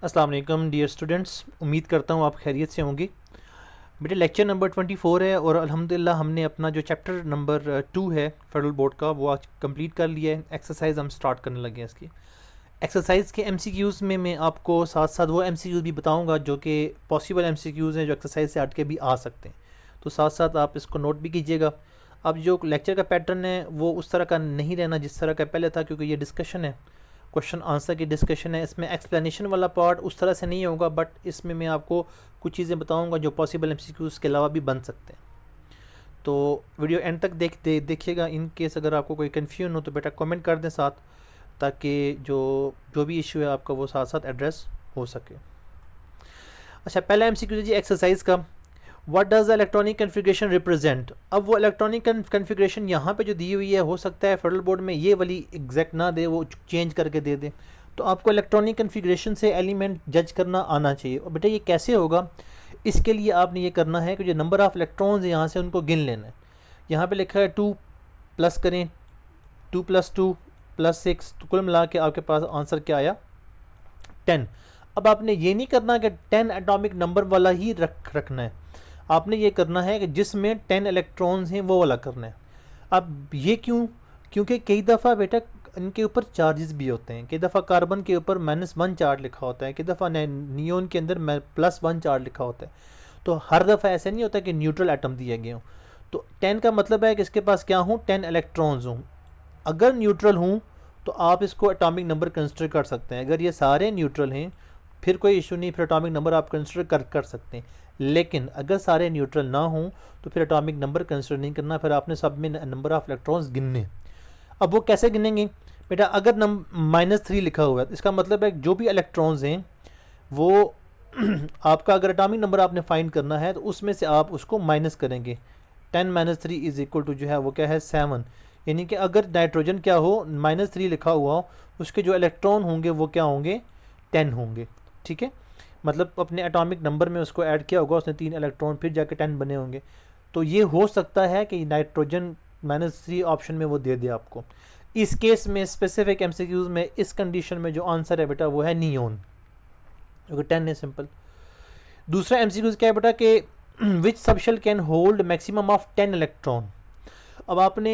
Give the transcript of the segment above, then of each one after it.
अस्सलाम वालेकुम dear students, उम्मीद करता हूँ आप खैरियत से होंगे। बेटे लेक्चर नंबर 24 है और अल्हम्दुलिल्लाह हमने अपना जो चैप्टर नंबर 2 है फेडरल बोर्ड का वो आज कंप्लीट कर लिया है। एक्सरसाइज हम स्टार्ट करने लगे हैं इसकी। एक्सरसाइज के एमसीक्यूज़ में मैं आपको साथ साथ वो एमसीक्यूज़ भी बताऊंगा जो कि पॉसिबल एमसीक्यूज़ हैं जो एक्सरसाइज से हट के भी आ सकते हैं, तो साथ साथ आप इसको नोट भी कीजिएगा। अब जो लेक्चर का पैटर्न है वो उस तरह का नहीं रहना जिस तरह का पहले था, क्योंकि ये डिस्कशन है, क्वेश्चन आंसर की डिस्कशन है। इसमें एक्सप्लेनेशन वाला पार्ट उस तरह से नहीं होगा, बट इसमें मैं आपको कुछ चीज़ें बताऊंगा जो पॉसिबल एमसीक्यूज़ के अलावा भी बन सकते हैं। तो वीडियो एंड तक देखिएगा। इन केस अगर आपको कोई कन्फ्यूजन हो तो बेटा कमेंट कर दें साथ, ताकि जो जो भी इशू है आपका वो साथ साथ एड्रेस हो सके। अच्छा, पहला एमसीक्यू जी एक्सरसाइज का, what does electronic configuration represent. अब वो इलेक्ट्रॉनिक कन्फिग्रेशन यहाँ पे जो दी हुई है, हो सकता है फेडरल बोर्ड में ये वाली एग्जैक्ट ना दे, वो चेंज करके दे दे। तो आपको इलेक्ट्रॉनिक कन्फिग्रेशन से एलिमेंट जज करना आना चाहिए। और बेटा ये कैसे होगा, इसके लिए आपने ये करना है कि जो नंबर ऑफ़ इलेक्ट्रॉन्स यहाँ से उनको गिन लेना है। यहाँ पे लिखा है 2 प्लस करें, 2 + 2 + 6, तो कुल मिला के आपके पास आंसर क्या आया, 10। अब आपने ये नहीं करना कि 10 एटॉमिक नंबर वाला ही रखना है, आपने ये करना है कि जिसमें 10 इलेक्ट्रॉन्स हैं वो वाला करना है। अब ये क्यों, क्योंकि कई दफ़ा बेटा इनके ऊपर चार्जेस भी होते हैं। कई दफ़ा कार्बन के ऊपर -1 चार्ज लिखा होता है, कई दफ़ा नियोन के अंदर +1 चार्ज लिखा होता है। तो हर दफ़ा ऐसा नहीं होता कि न्यूट्रल एटम दिए गए हों। तो 10 का मतलब है कि इसके पास क्या हूँ, 10 इलेक्ट्रॉन्स हूँ। अगर न्यूट्रल हूँ तो आप इसको एटॉमिक नंबर कंसिडर कर सकते हैं। अगर ये सारे न्यूट्रल हैं फिर कोई इशू नहीं, फिर एटॉमिक नंबर आप कंसिडर कर सकते हैं। लेकिन अगर सारे न्यूट्रल ना हों तो फिर एटॉमिक नंबर कंसिडर नहीं करना, फिर आपने सब में नंबर ऑफ़ इलेक्ट्रॉन्स गिनने। अब वो कैसे गिनेंगे बेटा, अगर -3 लिखा हुआ है इसका मतलब है जो भी इलेक्ट्रॉन्स हैं वो आपका अगर एटॉमिक नंबर आपने फाइंड करना है तो उसमें से आप उसको माइनस करेंगे। 10 - 3 = जो है वो क्या है, 7। यानी कि अगर नाइट्रोजन क्या हो, -3 लिखा हुआ हो, उसके जो इलेक्ट्रॉन होंगे वो क्या होंगे, 10 होंगे। ठीक है, मतलब अपने एटॉमिक नंबर में उसको ऐड किया होगा उसने 3 इलेक्ट्रॉन, फिर जाके 10 बने होंगे। तो ये हो सकता है कि नाइट्रोजन -3 ऑप्शन में वो दे दे आपको। इस केस में स्पेसिफिक एमसीक्यूज में इस कंडीशन में जो आंसर है बेटा वो है नियोन, क्योंकि 10 है, सिंपल। दूसरा एमसीक्यूज क्या है बेटा कि which subshell can hold maximum of 10 electron. अब आपने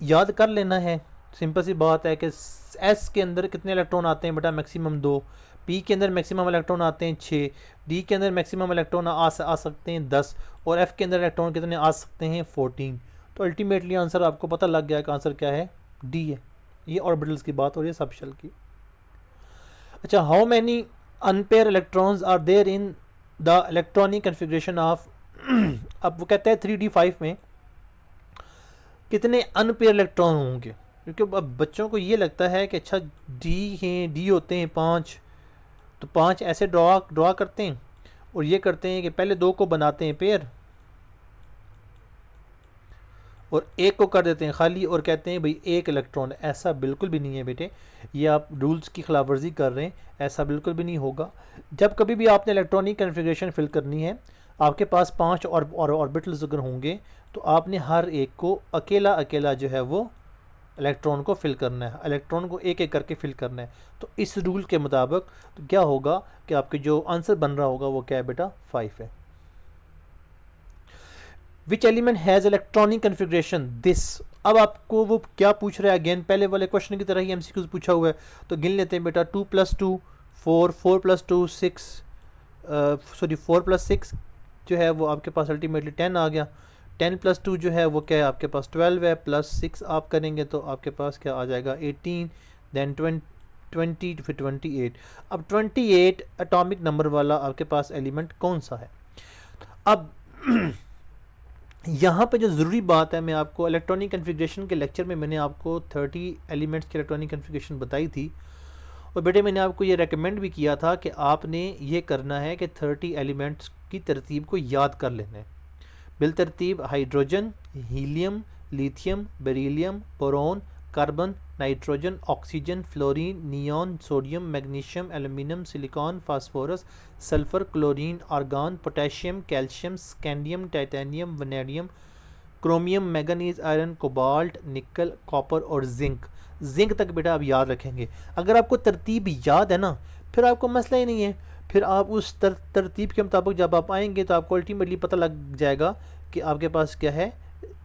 याद कर लेना है, सिंपल सी बात है कि एस के अंदर कितने इलेक्ट्रॉन आते हैं बेटा, मैक्सिमम 2। पी के अंदर मैक्सिमम इलेक्ट्रॉन आते हैं 6। डी के अंदर मैक्सिमम इलेक्ट्रॉन आ सकते हैं 10। और एफ के अंदर इलेक्ट्रॉन कितने आ सकते हैं, 14। तो अल्टीमेटली आंसर आपको पता लग गया कि आंसर क्या है, डी है। ये ऑर्बिटल्स की बात हो रही है, सबशेल की। अच्छा, how many unpaired electrons are there in the electronic configuration of अब वो कहते हैं 3d5 में कितने अनपेयर इलेक्ट्रॉन होंगे। क्योंकि अब बच्चों को ये लगता है कि अच्छा डी हैं, डी होते हैं 5, तो 5 ऐसे ड्रॉ करते हैं और ये करते हैं कि पहले 2 को बनाते हैं पेयर और 1 को कर देते हैं खाली और कहते हैं भाई 1 इलेक्ट्रॉन। ऐसा बिल्कुल भी नहीं है बेटे, ये आप रूल्स की खिलाफवर्जी कर रहे हैं, ऐसा बिल्कुल भी नहीं होगा। जब कभी भी आपने इलेक्ट्रॉनिक कन्फिग्रेशन फिल करनी है, आपके पास 5 और ऑर्बिटल्स अगर होंगे तो आपने हर एक को अकेला अकेला जो है वो इलेक्ट्रॉन को फिल करना है, इलेक्ट्रॉन को एक एक करके फिल करना है। तो इस रूल के मुताबिक तो क्या होगा कि आपके जो आंसर बन रहा होगा वो क्या है बेटा, 5 है। Which element has electronic configuration this. अब आपको वो क्या पूछ रहा है, अगेन पहले वाले क्वेश्चन की तरह ही एमसीक्यूज पूछा हुआ है। तो गिन लेते हैं बेटा, 2 + 2 4, 4 + 2 6, 4 + 6 जो है वो आपके पास अल्टीमेटली 10 आ गया। 10 + 2 जो है वो क्या है आपके पास 12 है, +6 आप करेंगे तो आपके पास क्या आ जाएगा, 18, देन 20 फिर 28। अब 28 एटॉमिक नंबर वाला आपके पास एलिमेंट कौन सा है। अब यहाँ पे जो ज़रूरी बात है, मैं आपको इलेक्ट्रॉनिक कन्फिग्रेशन के लेक्चर में मैंने आपको 30 एलिमेंट्स की इलेक्ट्रॉनिक कन्फिग्रेशन बताई थी। और बेटे मैंने आपको ये रेकमेंड भी किया था कि आपने ये करना है कि 30 एलिमेंट्स की तरतीब को याद कर लेना है। बिलतरतीब hydrogen, helium, lithium, beryllium, boron, carbon, nitrogen, oxygen, fluorine, neon, sodium, magnesium, aluminium, silicon, phosphorus, sulphur, chlorine, argon, potassium, calcium, scandium, titanium, vanadium, chromium, manganese, iron, cobalt, nickel, copper और जिंक। जिंक तक बेटा आप याद रखेंगे। अगर आपको तरतीब याद है ना, फिर आपको मसला ही नहीं है। फिर आप उस तरतीब के मुताबिक जब आप आएंगे तो आपको अल्टीमेटली पता लग जाएगा कि आपके पास क्या है,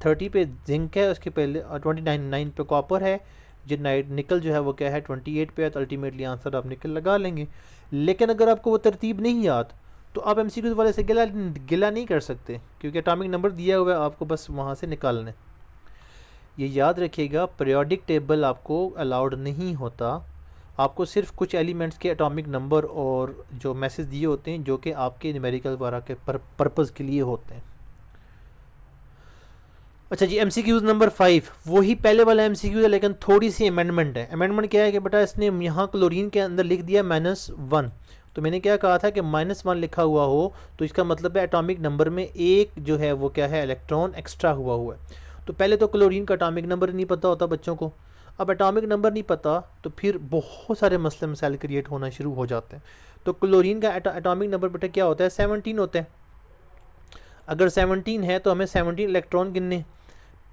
30 पे जिंक है, उसके पहले 29 पे कॉपर है, जो निकल जो है वो क्या है 28 पे है, तो अल्टीमेटली आंसर आप निकल लगा लेंगे। लेकिन अगर आपको वो तरतीब नहीं याद तो आप एमसीक्यूज वाले से गिला नहीं कर सकते, क्योंकि एटॉमिक नंबर दिया हुआ है, आपको बस वहाँ से निकालना है। ये याद रखिएगा, पीरियोडिक टेबल आपको अलाउड नहीं होता, आपको सिर्फ कुछ एलिमेंट्स के एटॉमिक नंबर और जो मैसेज दिए होते हैं जो कि आपके न्यूमेरिकल वगैरह के पर्पज़ के लिए होते हैं। अच्छा जी, एमसीक्यूज नंबर 5 वही पहले वाला एमसीक्यू है, लेकिन थोड़ी सी अमेंडमेंट है। अमेंडमेंट क्या है कि बेटा इसने यहाँ क्लोरीन के अंदर लिख दिया -1, तो मैंने क्या कहा था कि -1 लिखा हुआ हो तो इसका मतलब है एटॉमिक नंबर में एक जो है वो क्या है, इलेक्ट्रॉन एक्स्ट्रा हुआ है। तो पहले तो क्लोरीन का एटॉमिक नंबर नहीं पता होता बच्चों को, अब एटॉमिक नंबर नहीं पता तो फिर बहुत सारे मसले मसाइल क्रिएट होना शुरू हो जाते हैं। तो क्लोरीन का एटॉमिक नंबर बेटा क्या होता है, 17 होता है। अगर 17 है तो हमें 17 इलेक्ट्रॉन गिनने,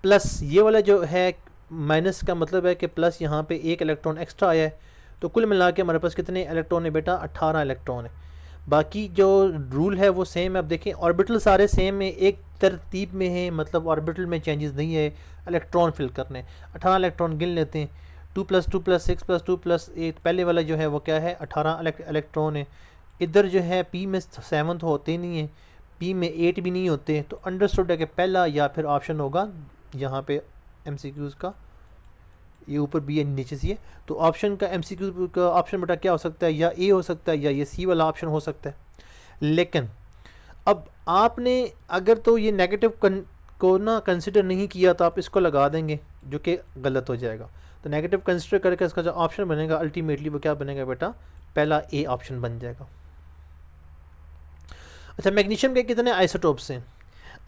प्लस ये वाला जो है माइनस का मतलब है कि प्लस यहाँ पे एक इलेक्ट्रॉन एक्स्ट्रा आया है, तो कुल मिला के हमारे पास कितने इलेक्ट्रॉन है बेटा, 18 इलेक्ट्रॉन है। बाकी जो रूल है वो सेम है। अब देखें ऑर्बिटल सारे सेम है, एक तरतीब में है, मतलब ऑर्बिटल में चेंजेस नहीं है, इलेक्ट्रॉन फिल करने। 18 इलेक्ट्रॉन गिन लेते हैं, 2 + 2 + 6 + 2 + 8, पहले वाला जो है वो क्या है 18 इलेक्ट्रॉन है। इधर जो है पी में 7 तो होते नहीं है, पी में 8 भी नहीं होते, तो अंडरस्टूड है कि पहला या फिर ऑप्शन होगा यहाँ पे एमसीक्यूज का, ये ऊपर बी है नीचे सी है, तो ऑप्शन का एमसीक्यू का ऑप्शन बेटा क्या हो सकता है, या ए हो सकता है या ये सी वाला ऑप्शन हो सकता है। लेकिन अब आपने अगर तो ये नेगेटिव को ना कंसिडर नहीं किया तो आप इसको लगा देंगे, जो कि गलत हो जाएगा। तो नेगेटिव कंसिडर करके इसका जो ऑप्शन बनेगा अल्टीमेटली वो क्या बनेगा बेटा, पहला ए ऑप्शन बन जाएगा। अच्छा, मैग्नीशियम के कितने आइसोटोप्स हैं?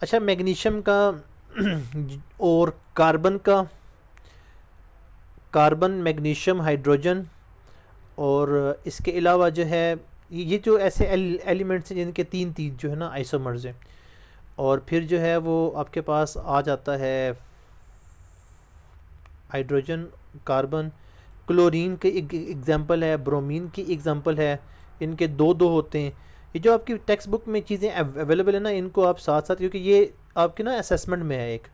अच्छा, मैग्नीशियम का और कार्बन का, कार्बन, मैग्नीशियम, हाइड्रोजन, और इसके अलावा जो है ये जो ऐसे एलिमेंट्स हैं जिनके 3 जो है ना आइसोमर्स हैं, और फिर जो है वो आपके पास आ जाता है हाइड्रोजन, कार्बन, क्लोरीन के एग्जांपल है, ब्रोमीन की एग्जांपल है, इनके 2 होते हैं। ये जो आपकी टेक्स्ट बुक में चीज़ें अवेलेबल है ना, इनको आप साथ साथ, क्योंकि ये आपके ना असेसमेंट में है, एक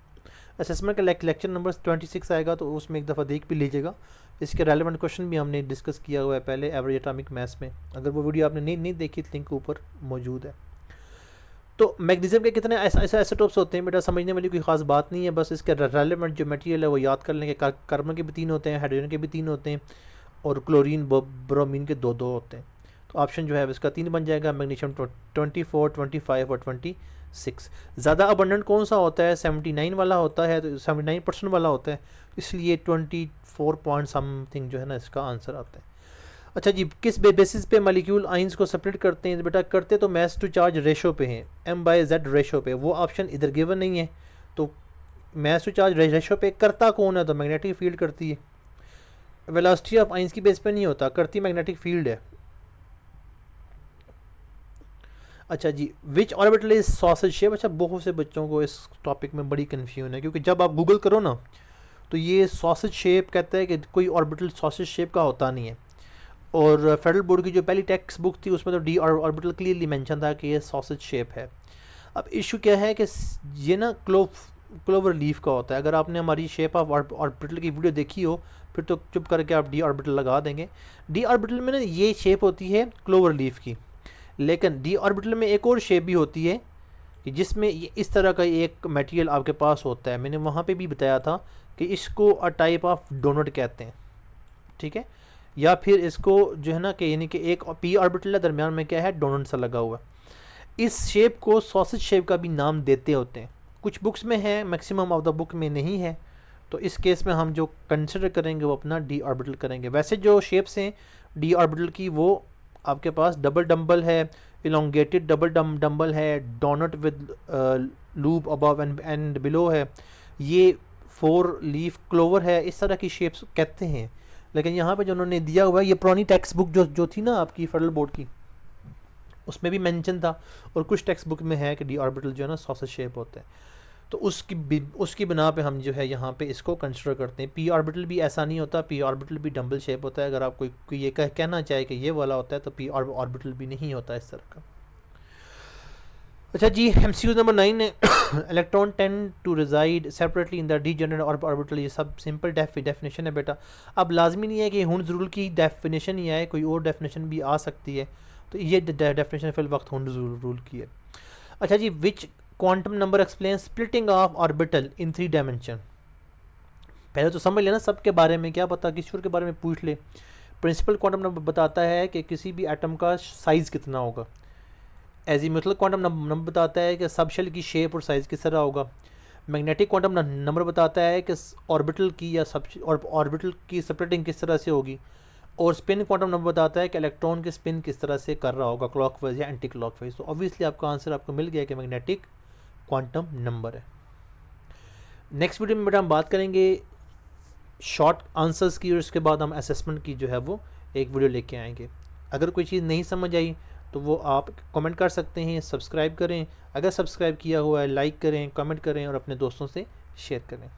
असेसमेंट का लेक्चर नंबर 26 आएगा, तो उसमें एक दफ़ा देख भी लीजिएगा। इसके रेलेवेंट क्वेश्चन भी हमने डिस्कस किया हुआ है पहले एवरेज एटॉमिक मास में, अगर वो वीडियो आपने नहीं देखी लिंक ऊपर मौजूद है। तो मैग्नीशियम के कितने ऐसे आइसोटोप्स होते हैं बेटा, समझने वाली कोई ख़ास बात नहीं है, बस इसके रेलेवेंट जो मटेरियल है वो याद कर लेंगे। कार्बन के भी 3 होते हैं, हाइड्रोजन के भी 3 होते हैं, और क्लोरीन ब्रोमीन के 2 होते हैं। तो ऑप्शन जो है इसका 3 बन जाएगा, मैग्नीशियम 24, 25 और 26। ज़्यादा अबंडेंट कौन सा होता है, 79 वाला होता है, तो 79% वाला होता है, इसलिए 24 पॉइंट समथिंग जो है ना इसका आंसर आता है। अच्छा जी, किस बेसिस पे मॉलिक्यूल आइंस को सेपरेट करते हैं? बेटा करते तो मास टू चार्ज रेशो पे हैं, m/z रेशो पे, वो ऑप्शन इधर गिवन नहीं है। तो मास टू चार्ज रेशो पे करता कौन है, तो मैग्नेटिक फील्ड करती है। वेलोसिटी ऑफ आइंस की बेस पे नहीं होता, करती मैग्नेटिक फील्ड है। अच्छा जी, विच ऑर्बिटल इज सॉसेज शेप? अच्छा, बहुत से बच्चों को इस टॉपिक में बड़ी कन्फ्यूजन है, क्योंकि जब आप गूगल करो ना तो ये सॉसेज शेप कहता है कि कोई ऑर्बिटल सॉसेज शेप का होता नहीं है। और फेडरल बोर्ड की जो पहली टेक्स्ट बुक थी उसमें तो डी ऑर्बिटल क्लियरली मेंशन था कि ये सॉसेज शेप है। अब इशू क्या है कि ये ना क्लोवर लीफ का होता है। अगर आपने हमारी शेप ऑफ ऑर्बिटल की वीडियो देखी हो फिर तो चुप करके आप डी ऑर्बिटल लगा देंगे। डी ऑर्बिटल में ना ये शेप होती है क्लोवर लीफ की, लेकिन डी ऑर्बिटल में एक और शेप भी होती है कि जिसमें ये इस तरह का एक मटेरियल आपके पास होता है। मैंने वहाँ पे भी बताया था कि इसको अ टाइप ऑफ डोनट कहते हैं, ठीक है, या फिर इसको जो है ना कि यानी कि एक पी ऑर्बिटल है, दरमियान में क्या है डोनट सा लगा हुआ। इस शेप को सॉसेज शेप का भी नाम देते होते हैं। कुछ बुक्स में है, मैक्सिमम ऑफ द बुक में नहीं है, तो इस केस में हम जो कंसिडर करेंगे वो अपना डी ऑर्बिटल करेंगे। वैसे जो शेप्स हैं डी ऑर्बिटल की वो आपके पास डबल डम्बल है, इलोंगेटेड डबल डम्बल है, donut with loop above and below है, ये 4 लीफ क्लोवर है, इस तरह की शेप्स कहते हैं। लेकिन यहाँ पे जो उन्होंने दिया हुआ है, ये पुरानी टेक्स्ट बुक जो थी ना आपकी फेडरल बोर्ड की, उसमें भी मेंशन था, और कुछ टेक्स्ट बुक में है कि डी ऑर्बिटल जो है ना सॉसेज शेप होता है। तो उसकी बिना पे हम जो है यहाँ पे इसको कंसिडर करते हैं। पी ऑर्बिटल भी ऐसा नहीं होता, पी ऑर्बिटल भी डबल शेप होता है। अगर आप कोई ये कहना चाहे कि ये वाला होता है तो पी ऑर्बिटल भी नहीं होता इस तरह का। अच्छा जी, MCQ नंबर 9 है electron tend to reside separately in the degenerate orbital. ये सब सिंपल डेफिनेशन है बेटा। अब लाजमी नहीं है कि हुंड ज़रूर की डेफिनेशन ही आए, कोई और डेफिनेशन भी आ सकती है, तो ये डेफिनेशन फिल वक्त हुंड रूल की है। अच्छा जी, which quantum number explain splitting of orbital in 3 dimension. पहले तो समझ लेना सबके बारे में, क्या पता किसी और के बारे में पूछ ले। प्रिंसिपल क्वांटम नंबर बताता है कि किसी भी एटम का साइज़ कितना होगा। एजीमुथल क्वांटम नंबर बताता है कि सब शेल की शेप और साइज़ किस तरह होगा। मैग्नेटिक क्वांटम नंबर बताता है कि ऑर्बिटल की या सब ऑर्बिटल की स्प्लिटिंग किस तरह से होगी। और स्पिन क्वांटम नंबर बताता है कि इलेक्ट्रॉन के स्पिन किस तरह से कर रहा होगा, क्लॉकवाइज या एंटी क्लॉकवाइज। तो ऑब्वियसली आपका आंसर आपको मिल गया कि मैग्नेटिक क्वांटम नंबर है। नेक्स्ट वीडियो में बेटा हम बात करेंगे शॉर्ट आंसर्स की, और उसके बाद हम असेसमेंट की जो है वो एक वीडियो लेके आएंगे। अगर कोई चीज़ नहीं समझ आई तो वो आप कमेंट कर सकते हैं, सब्सक्राइब करें। अगर सब्सक्राइब किया हुआ है लाइक करें, कमेंट करें और अपने दोस्तों से शेयर करें।